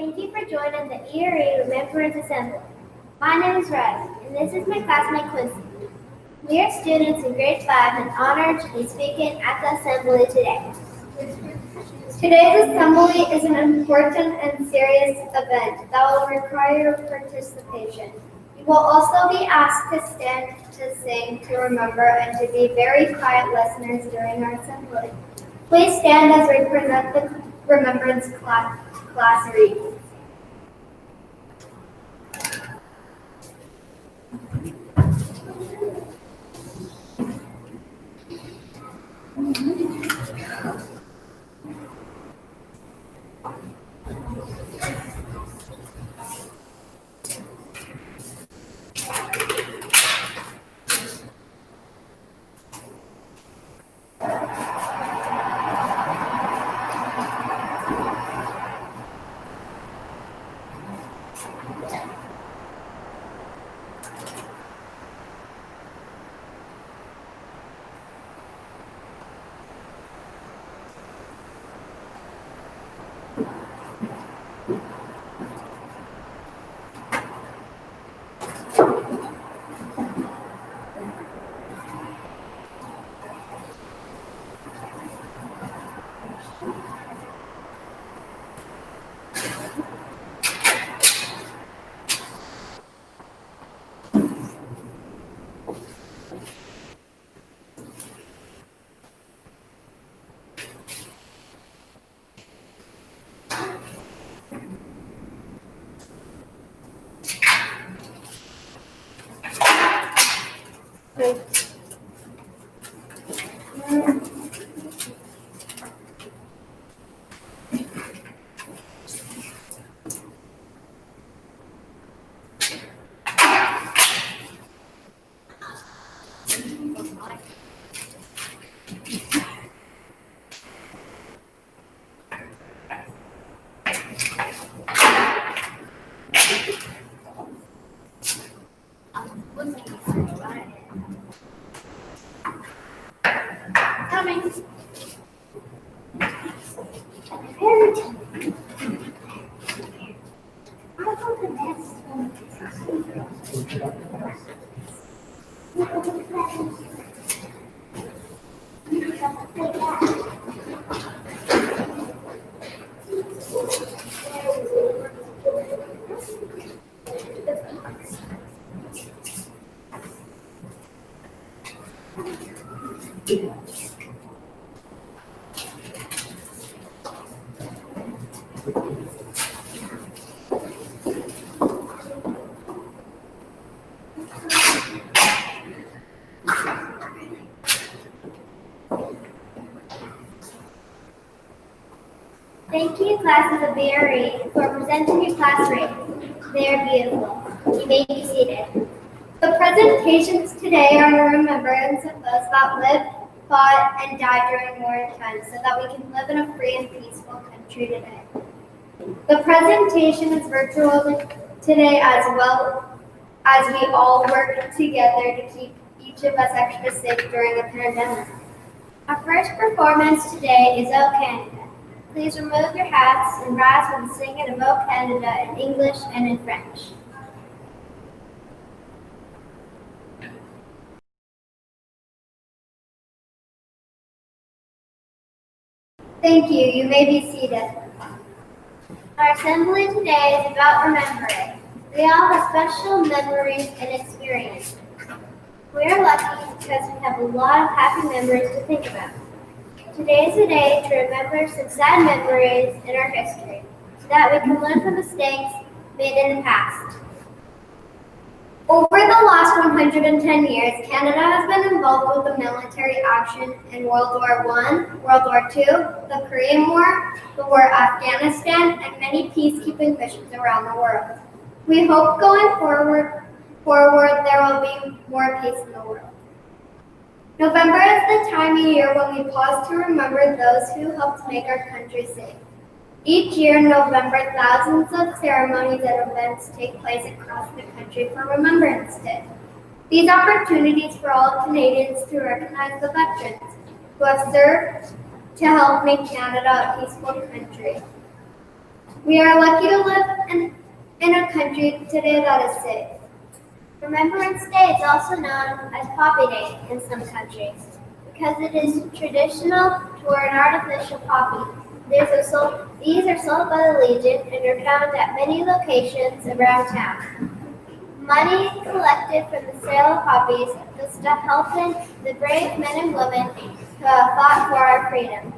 Thank you for joining the ÉRE Remembrance Assembly. My name is Riley, and this is my classmate Quincy. We are students in grade 5 and honored to be speaking at the assembly today. Today's assembly is an important and serious event that will require your participation. You will also be asked to stand, to sing, to remember, and to be very quiet listeners during our assembly. Please stand as we present the remembrance class read. Coming. Thank you, classes of ÉRE, for presenting your class read. They are beautiful. You may be seated. The presentations today are in remembrance of those that lived, fought, and died during wartime so that we can live in a free and peaceful country today. The presentation is virtual today as well as we all work together to keep each of us extra safe during a pandemic. Our first performance today is O Canada. Please remove your hats and rise for the singing of O Canada in English and in French. Thank you. You may be seated. Our assembly today is about remembering. We all have special memories and experiences. We are lucky because we have a lot of happy memories to think about. Today is the day to remember some sad memories in our history so that we can learn from mistakes made in the past. Over the last 110 years, Canada has been involved with the military action in World War I, World War II, the Korean War, the War in Afghanistan, and many peacekeeping missions around the world. We hope going forward there will be more peace in the world. November is the time of year when we pause to remember those who helped make our country safe. Each year in November, thousands of ceremonies and events take place across the country for Remembrance Day. These opportunities for all Canadians to recognize the veterans who have served to help make Canada a peaceful country. We are lucky to live in a country today that is safe. Remembrance Day is also known as Poppy Day in some countries because it is traditional to wear an artificial poppy. These are sold by the Legion and are found at many locations around town. Money collected from the sale of poppies goes to helping the brave men and women who have fought for our freedom.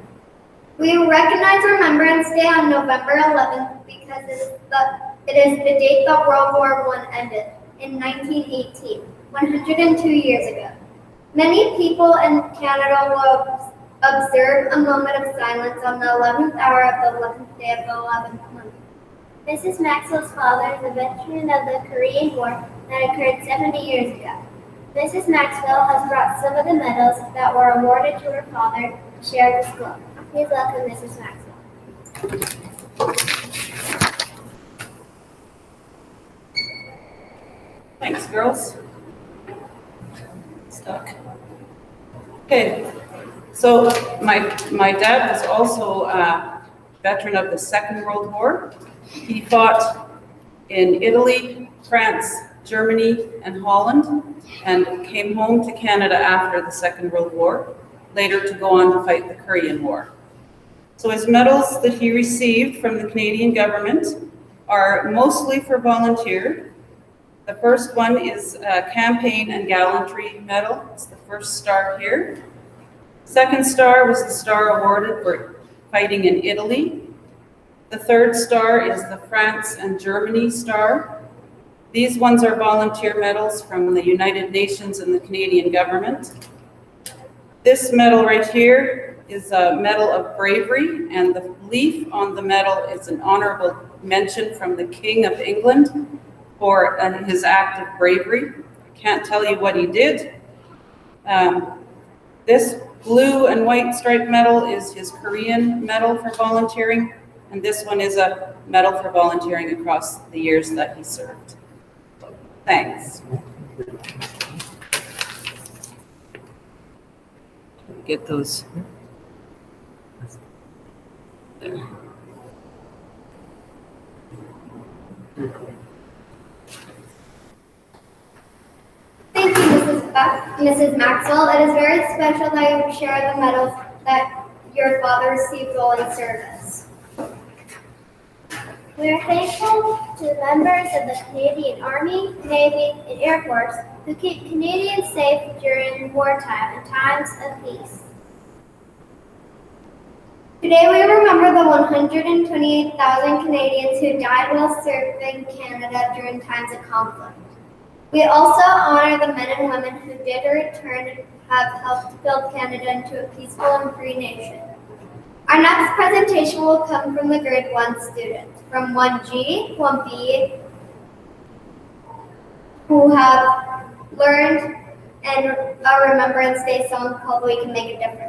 We recognize Remembrance Day on November 11th because it is the date that World War I ended in 1918, 102 years ago. Many people in Canada will observe a moment of silence on the 11th hour of the 11th day of the 11th month. Mrs. Maxwell's father is a veteran of the Korean War that occurred 70 years ago. Mrs. Maxwell has brought some of the medals that were awarded to her father to share with the school. Please welcome Mrs. Maxwell. Thanks, girls. Stuck. Okay, so my dad was also a veteran of the Second World War. He fought in Italy, France, Germany, and Holland, and came home to Canada after the Second World War, later to go on to fight the Korean War. So his medals that he received from the Canadian government are mostly for volunteer. The first one is a Campaign and Gallantry Medal. It's the first star here. Second star was the star awarded for fighting in Italy. The third star is the France and Germany star. These ones are volunteer medals from the United Nations and the Canadian government. This medal right here is a medal of bravery, and the leaf on the medal is an honorable mention from the King of England for his act of bravery. I can't tell you what he did. This blue and white striped medal is his Korean medal for volunteering, and this one is a medal for volunteering across the years that he served. Thanks. Get those there. Thank you, Mrs. Maxwell. It is very special that you would share the medals that your father received while in service. We are thankful to the members of the Canadian Army, Navy, and Air Force who keep Canadians safe during wartime and times of peace. Today we remember the 128,000 Canadians who died while serving Canada during times of conflict. We also honor the men and women who did return and have helped build Canada into a peaceful and free nation. Our next presentation will come from the grade 1 students from 1G, 1B, who have learned a Remembrance Day song called We Can Make a Difference.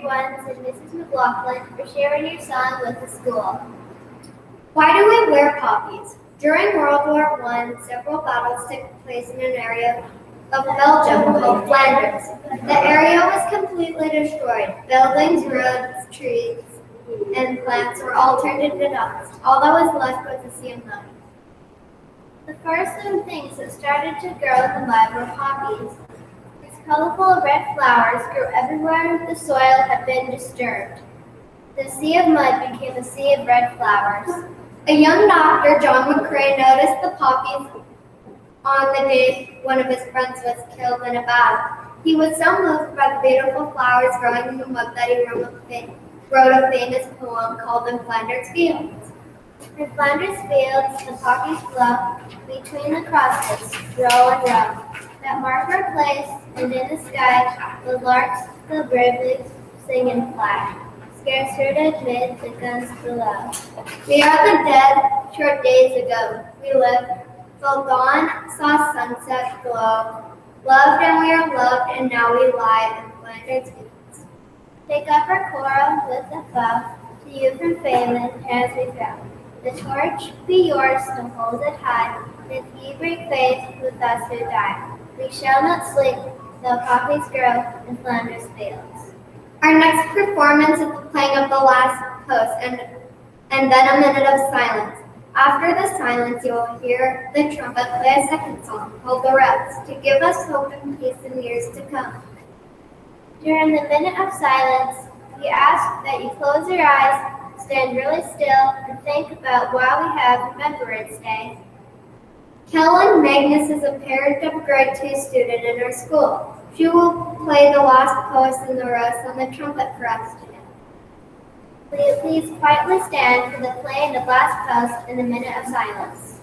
grade 1s and Mrs. McLaughlin for sharing your song with the school. Why do we wear poppies? During World War I, several battles took place in an area of Belgium called Flanders. The area was completely destroyed. Buildings, roads, trees, and plants were all turned into dust. All that was left was a sea of mud. The first living things that started to grow in the mud were poppies. These colorful red flowers grew everywhere the soil had been disturbed. The sea of mud became a sea of red flowers. A young doctor, John McCrae, noticed the poppies on the day one of his friends was killed in a battle. He was so moved by the beautiful flowers growing in the mud that he wrote a famous poem called In Flanders Fields. In Flanders Fields, the poppies blow between the crosses, row and row, that mark our place, and in the sky, the larks, the bravely sing and fly, scarce heard amid the guns below. We are the dead, short days ago. We lived, till dawn saw sunset glow. Loved and we are loved, and now we lie in Flanders Fields. Take up our quarrel with the foe, to you from Phelan, as we go. The torch be yours to hold it high, if ye break faith with us who die. We shall not sleep, though poppies grow in Flanders Fields. Our next performance is the playing of the Last Post and then a minute of silence. After the silence, you will hear the trumpet play a second song called the wreaths to give us hope and peace in years to come. During the minute of silence, we ask that you close your eyes, stand really still, and think about why we have Remembrance Day. Celyn Magnus is a parent of a grade 2 student in our school. She will play the Last Post and Rouse on the trumpet for us today. Will you please quietly stand for the playing of Last Post in the minute of silence?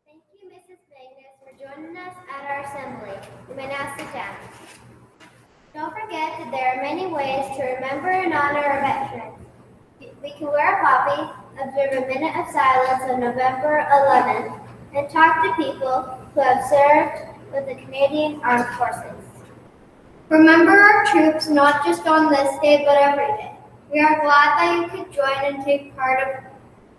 Thank you, Mrs. Magnus, for joining us at our assembly. You may now sit down. Don't forget that there are many ways to remember and honor our veterans. We can wear a poppy, observe a minute of silence on November 11th, and talk to people who have served with the Canadian Armed Forces. Remember our troops not just on this day, but every day. We are glad that you could join and take part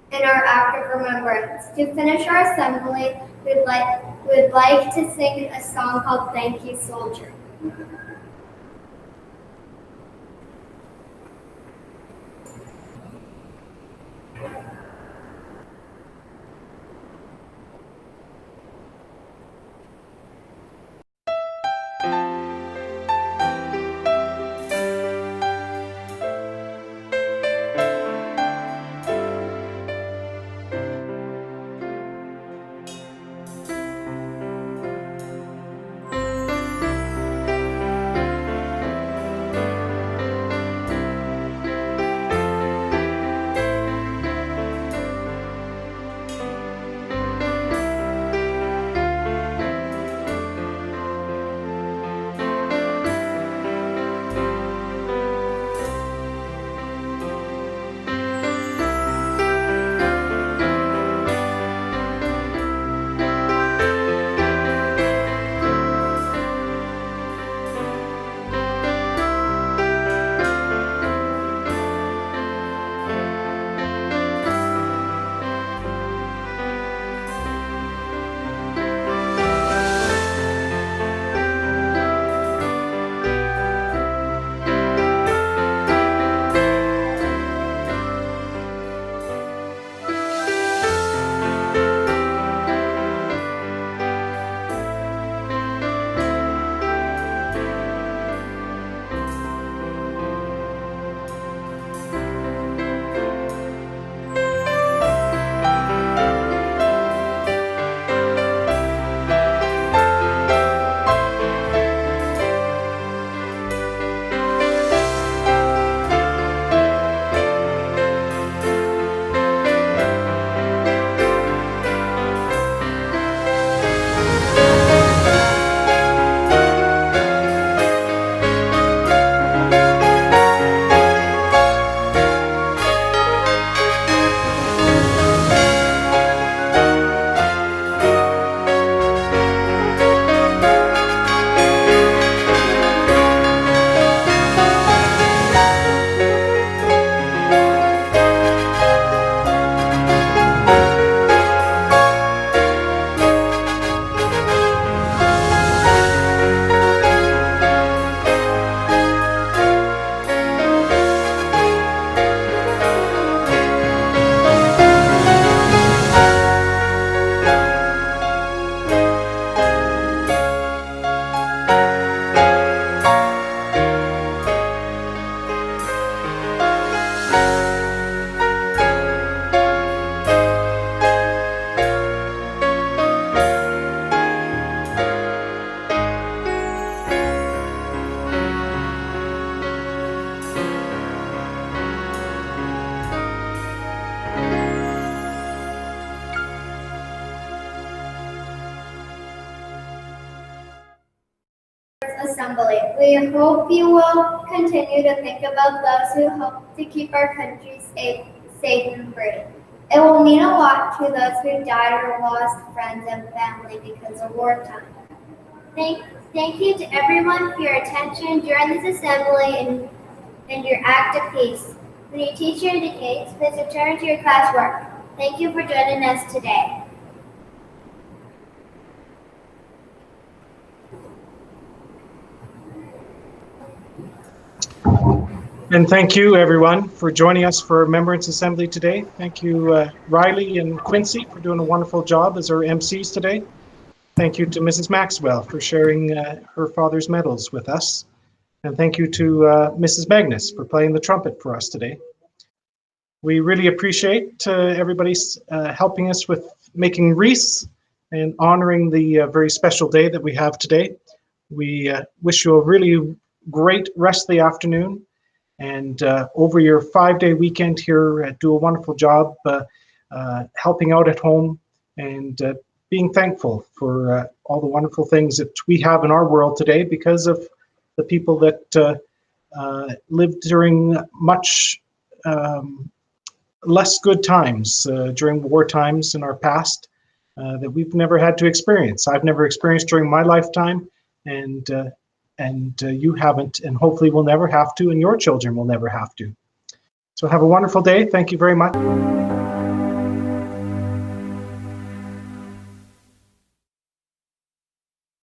in our act of remembrance. To finish our assembly, we'd like to sing a song called Thank You, Soldier. Assembly. We hope you will continue to think about those who help to keep our country safe and free. It will mean a lot to those who died or lost friends and family because of wartime. Thank you to everyone for your attention during this assembly and your act of peace. When your teacher indicates, please return to your classwork. Thank you for joining us today. And thank you, everyone, for joining us for Remembrance Assembly today. Thank you, Riley and Quincy, for doing a wonderful job as our MCs today. Thank you to Mrs. Maxwell for sharing her father's medals with us. And thank you to Mrs. Magnus for playing the trumpet for us today. We really appreciate everybody's helping us with making wreaths and honoring the very special day that we have today. We wish you a really great rest of the afternoon. And over your 5-day weekend here, do a wonderful job helping out at home and being thankful for all the wonderful things that we have in our world today because of the people that lived during much less good times during war times in our past that we've never had to experience. I've never experienced during my lifetime, and you haven't, and hopefully will never have to, and your children will never have to. So have a wonderful day. Thank you very much.